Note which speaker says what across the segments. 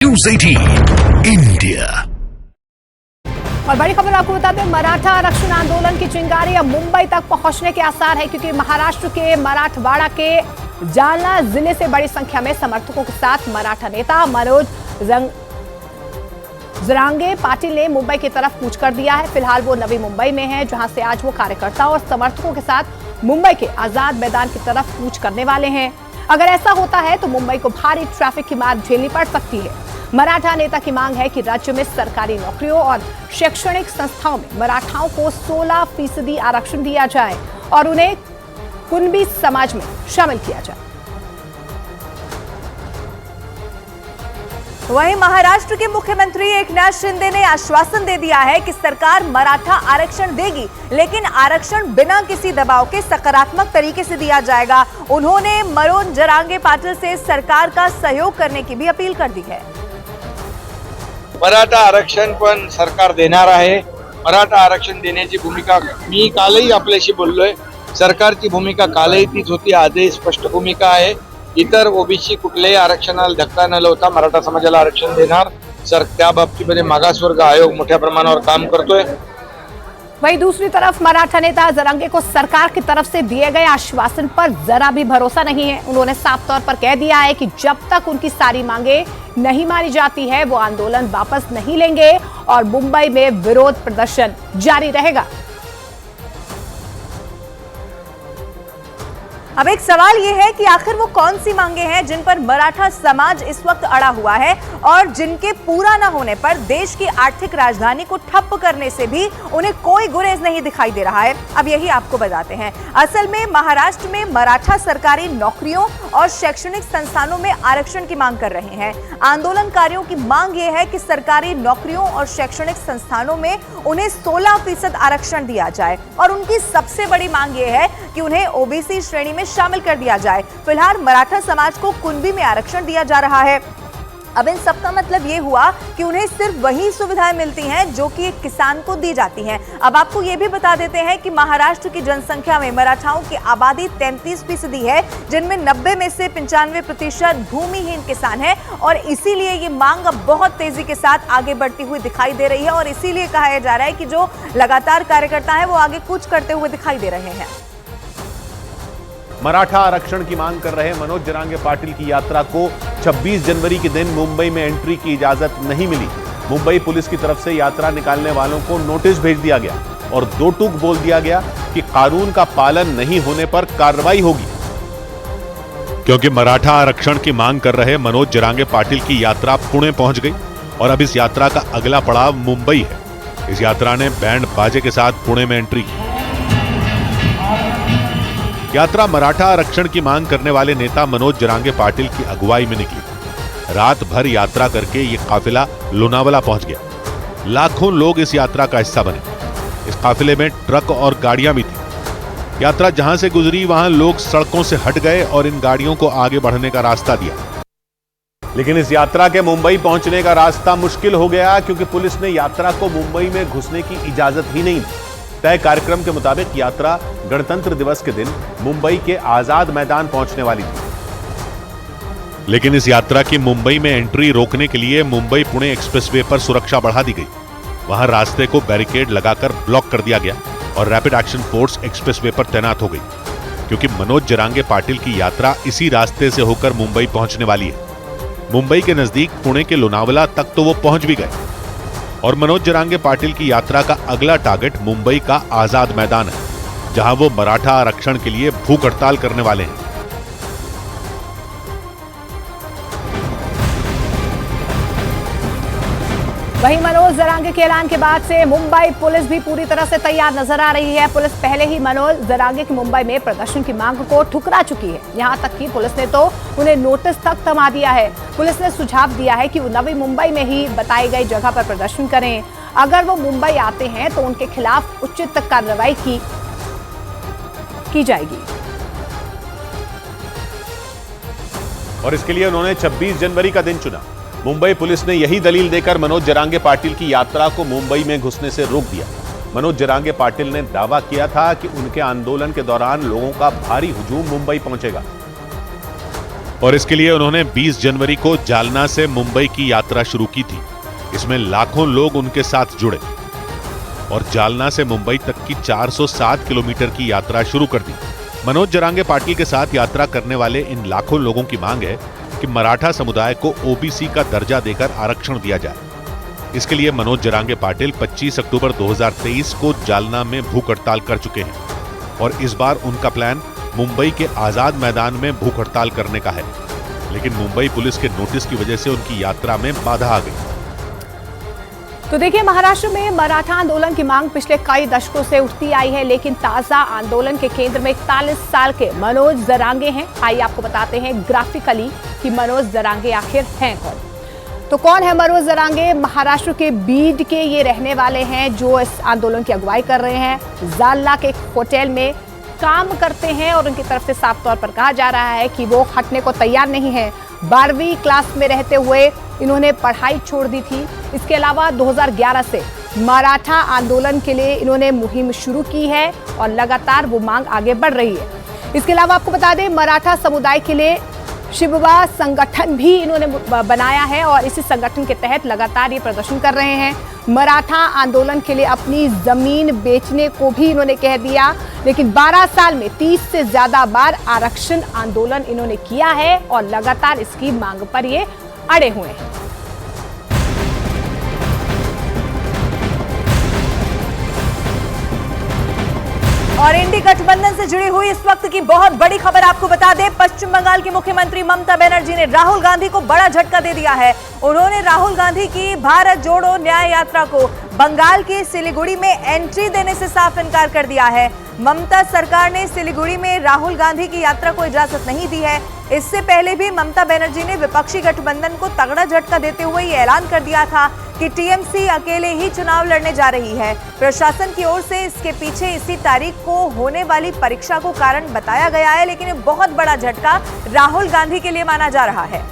Speaker 1: News 18 India.
Speaker 2: और बड़ी खबर आपको बता दें, मराठा आरक्षण आंदोलन की चिंगारी अब मुंबई तक पहुंचने के आसार है, क्योंकि महाराष्ट्र के मराठवाड़ा के जालना जिले से बड़ी संख्या में समर्थकों के साथ मराठा नेता मनोज जरांगे पाटिल ने मुंबई की तरफ कूच कर दिया है। फिलहाल वो नवी मुंबई में है, जहां से आज वो कार्यकर्ताओं और समर्थकों के साथ मुंबई के आजाद मैदान की तरफ कूच करने वाले हैं। अगर ऐसा होता है तो मुंबई को भारी ट्रैफिक की मार झेलनी पड़ सकती है। मराठा नेता की मांग है कि राज्य में सरकारी नौकरियों और शैक्षणिक संस्थाओं में मराठाओं को 16% आरक्षण दिया जाए और उन्हें कुणबी समाज में शामिल किया जाए।
Speaker 3: वहीं महाराष्ट्र के मुख्यमंत्री एकनाथ शिंदे ने आश्वासन दे दिया है कि सरकार मराठा आरक्षण देगी, लेकिन आरक्षण बिना किसी दबाव के सकारात्मक तरीके से दिया जाएगा। उन्होंने मनोज जरांगे पाटिल से सरकार का सहयोग करने की भी अपील कर दी है।
Speaker 4: मराठा आरक्षण पण सरकार देणार आहे। मराठा आरक्षण देण्याची भूमिका मी कालही आपल्याशी बोललोय। सरकारची भूमिका कालही तीच होती, आजही स्पष्ट भूमिका आहे। इतर ओबीसी कुठल्याही आरक्षणाला धक्का न लावता मराठा समाजाला आरक्षण देणार। सर त्या बाबतीमध्ये मागासवर्ग आयोग मोठ्या प्रमाणावर काम करतोय।
Speaker 2: वहीं दूसरी तरफ मराठा नेता जरांगे को सरकार की तरफ से दिए गए आश्वासन पर जरा भी भरोसा नहीं है। उन्होंने साफ तौर पर कह दिया है कि जब तक उनकी सारी मांगे नहीं मानी जाती है, वो आंदोलन वापस नहीं लेंगे और मुंबई में विरोध प्रदर्शन जारी रहेगा।
Speaker 3: अब एक सवाल यह है कि आखिर वो कौन सी मांगे हैं जिन पर मराठा समाज इस वक्त अड़ा हुआ है और जिनके पूरा न होने पर देश की आर्थिक राजधानी को ठप्प करने से भी उन्हें कोई गुरेज नहीं दिखाई दे रहा है। अब यही आपको बताते हैं। असल में महाराष्ट्र में मराठा सरकारी नौकरियों और शैक्षणिक संस्थानों में आरक्षण की मांग कर रहे हैं। आंदोलनकारियों की मांग यह है कि सरकारी नौकरियों और शैक्षणिक संस्थानों में उन्हें 16% आरक्षण दिया जाए और उनकी सबसे बड़ी मांग यह है कि उन्हें ओबीसी श्रेणी में शामिल कर दिया जाए। फिलहाल मराठा समाज को कुणबी में आरक्षण दिया जा रहा है। अब इन सब का मतलब ये हुआ कि उन्हें सिर्फ वही सुविधाएं मिलती हैं जो कि एक किसान को दी जाती हैं। अब आपको ये भी बता देते हैं कि महाराष्ट्र की जनसंख्या में मराठाओं की आबादी 33% है, जिनमें 90 में से 95% भूमिहीन किसान हैं और इसीलिए ये मांग अब बहुत तेजी के साथ आगे बढ़ती हुई दिखाई दे रही है और इसीलिए कहा जा रहा है कि जो लगातार कार्यकर्ता है वो आगे कूच करते हुए दिखाई दे रहे हैं।
Speaker 5: मराठा आरक्षण की मांग कर रहे मनोज जरांगे पाटिल की यात्रा को 26 जनवरी के दिन मुंबई में एंट्री की इजाजत नहीं मिली। मुंबई पुलिस की तरफ से यात्रा निकालने वालों को नोटिस भेज दिया गया और दो टूक बोल दिया गया कि कानून का पालन नहीं होने पर कार्रवाई होगी। क्योंकि मराठा आरक्षण की मांग कर रहे मनोज जरांगे पाटिल की यात्रा पुणे पहुंच गई और अब इस यात्रा का अगला पड़ाव मुंबई है। इस यात्रा ने बैंड बाजे के साथ पुणे में एंट्री की। यात्रा मराठा आरक्षण की मांग करने वाले नेता मनोज जरांगे पाटिल की अगुवाई में निकली। रात भर यात्रा करके ये काफिला लोनावाला पहुंच गया। लाखों लोग इस यात्रा का हिस्सा बने। इस काफिले में ट्रक और गाड़ियां भी थी। यात्रा जहां से गुजरी वहां लोग सड़कों से हट गए और इन गाड़ियों को आगे बढ़ने का रास्ता दिया। लेकिन इस यात्रा के मुंबई पहुंचने का रास्ता मुश्किल हो गया, क्योंकि पुलिस ने यात्रा को मुंबई में घुसने की इजाजत ही नहीं दी। तय कार्यक्रम के मुताबिक यात्रा गणतंत्र दिवस के दिन मुंबई के आजाद मैदान पहुंचने वाली थी। लेकिन इस यात्रा की मुंबई में एंट्री रोकने के लिए मुंबई पुणे एक्सप्रेसवे पर सुरक्षा बढ़ा दी गई। वहां रास्ते को बैरिकेड लगाकर ब्लॉक कर दिया गया और रैपिड एक्शन फोर्स एक्सप्रेसवे पर तैनात हो गई, क्योंकि मनोज जरांगे पाटिल की यात्रा इसी रास्ते से होकर मुंबई पहुंचने वाली है। मुंबई के नजदीक पुणे के लोनावाला तक तो वो पहुंच भी गए और मनोज जरांगे पाटिल की यात्रा का अगला टारगेट मुंबई का आजाद मैदान है, जहां वो मराठा आरक्षण के लिए भूख हड़ताल करने वाले हैं।
Speaker 2: वहीं मनोज जरांगे के ऐलान के बाद से मुंबई पुलिस भी पूरी तरह से तैयार नजर आ रही है। पुलिस पहले ही मनोज जरांगे की मुंबई में प्रदर्शन की मांग को ठुकरा चुकी है। यहां तक कि पुलिस ने तो उन्हें नोटिस तक थमा दिया है। पुलिस ने सुझाव दिया है कि वो नवी मुंबई में ही बताई गई जगह पर प्रदर्शन करें। अगर वो मुंबई आते हैं तो उनके खिलाफ उचित कार्रवाई की जाएगी।
Speaker 5: और इसके लिए उन्होंने 26 जनवरी का दिन चुना। मुंबई पुलिस ने यही दलील देकर मनोज जरांगे पाटिल की यात्रा को मुंबई में घुसने से रोक दिया। मनोज जरांगे पाटिल ने दावा किया था कि उनके आंदोलन के दौरान लोगों का भारी हुजूम मुंबई पहुंचेगा। और इसके लिए उन्होंने 20 जनवरी को जालना से मुंबई की यात्रा शुरू की थी। इसमें लाखों लोग उनके साथ जुड़े और जालना से मुंबई तक की 407 किलोमीटर की यात्रा शुरू कर दी। मनोज जरांगे पाटिल के साथ यात्रा करने वाले इन लाखों लोगों की मांग है कि मराठा समुदाय को ओबीसी का दर्जा देकर आरक्षण दिया जाए। इसके लिए मनोज जरांगे पाटिल 25 अक्टूबर 2023 को जालना में भूख हड़ताल कर चुके हैं और इस बार उनका प्लान मुंबई के आजाद मैदान में भूख हड़ताल करने का है, लेकिन मुंबई पुलिस के नोटिस की वजह से उनकी यात्रा में बाधा आ गई।
Speaker 2: तो देखिए, महाराष्ट्र में मराठा आंदोलन की मांग पिछले कई दशकों से उठती आई है, लेकिन ताजा आंदोलन के केंद्र में 41 साल के मनोज जरांगे हैं। आइए आपको बताते हैं ग्राफिकली कि मनोज जरांगे आखिर हैं कौन। तो कौन है मनोज जरांगे? महाराष्ट्र के बीड के ये रहने वाले हैं जो इस आंदोलन की अगुवाई कर रहे हैं। जालना के एक होटल में काम करते हैं और उनकी तरफ से साफ तौर पर कहा जा रहा है कि वो हटने को तैयार नहीं है। 12वीं क्लास में रहते हुए इन्होंने पढ़ाई छोड़ दी थी। इसके अलावा 2011 से मराठा आंदोलन के लिए इन्होंने मुहिम शुरू की है और लगातार वो मांग आगे बढ़ रही है। इसके अलावा आपको बता दें, मराठा समुदाय के लिए शिवबा संगठन भी इन्होंने बनाया है और इसी संगठन के तहत लगातार ये प्रदर्शन कर रहे हैं। मराठा आंदोलन के लिए अपनी जमीन बेचने को भी इन्होंने कह दिया, लेकिन 12 साल में 30 से ज्यादा बार आरक्षण आंदोलन इन्होंने किया है और लगातार इसकी मांग पर ये अड़े हुए हैं।
Speaker 3: और इंडी गठबंधन से जुड़ी हुई इस वक्त की बहुत बड़ी खबर आपको बता दें, पश्चिम बंगाल की मुख्यमंत्री ममता बनर्जी ने राहुल गांधी को बड़ा झटका दे दिया है। उन्होंने राहुल गांधी की भारत जोड़ो न्याय यात्रा को बंगाल के सिलीगुड़ी में एंट्री देने से साफ इनकार कर दिया है। ममता सरकार ने सिलीगुड़ी में राहुल गांधी की यात्रा को इजाजत नहीं दी है। इससे पहले भी ममता बनर्जी ने विपक्षी गठबंधन को तगड़ा झटका देते हुए ये ऐलान कर दिया था कि टीएमसी अकेले ही चुनाव लड़ने जा रही है। प्रशासन की ओर से इसके पीछे इसी तारीख को होने वाली परीक्षा को कारण बताया गया है, लेकिन ये बहुत बड़ा झटका राहुल गांधी के लिए माना जा रहा है।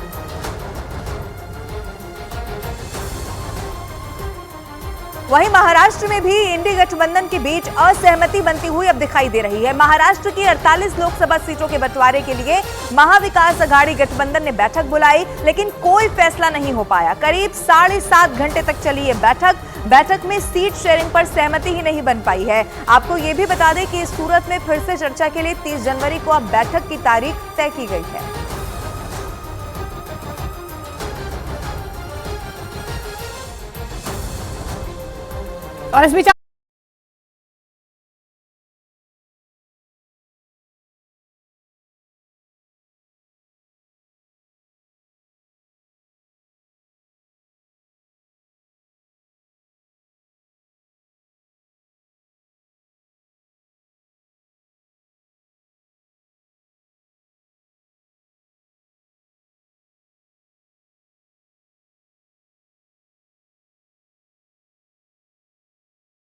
Speaker 3: वहीं महाराष्ट्र में भी इंडी गठबंधन के बीच असहमति बनती हुई अब दिखाई दे रही है। महाराष्ट्र की 48 लोकसभा सीटों के बंटवारे के लिए महाविकास अघाड़ी गठबंधन ने बैठक बुलाई, लेकिन कोई फैसला नहीं हो पाया। करीब 7.5 घंटे तक चली ये बैठक में सीट शेयरिंग पर सहमति ही नहीं बन पाई है। आपको ये भी बता दें कि इस सूरत में फिर से चर्चा के लिए 30 जनवरी को अब बैठक की तारीख तय की गई है।
Speaker 2: और इस बीच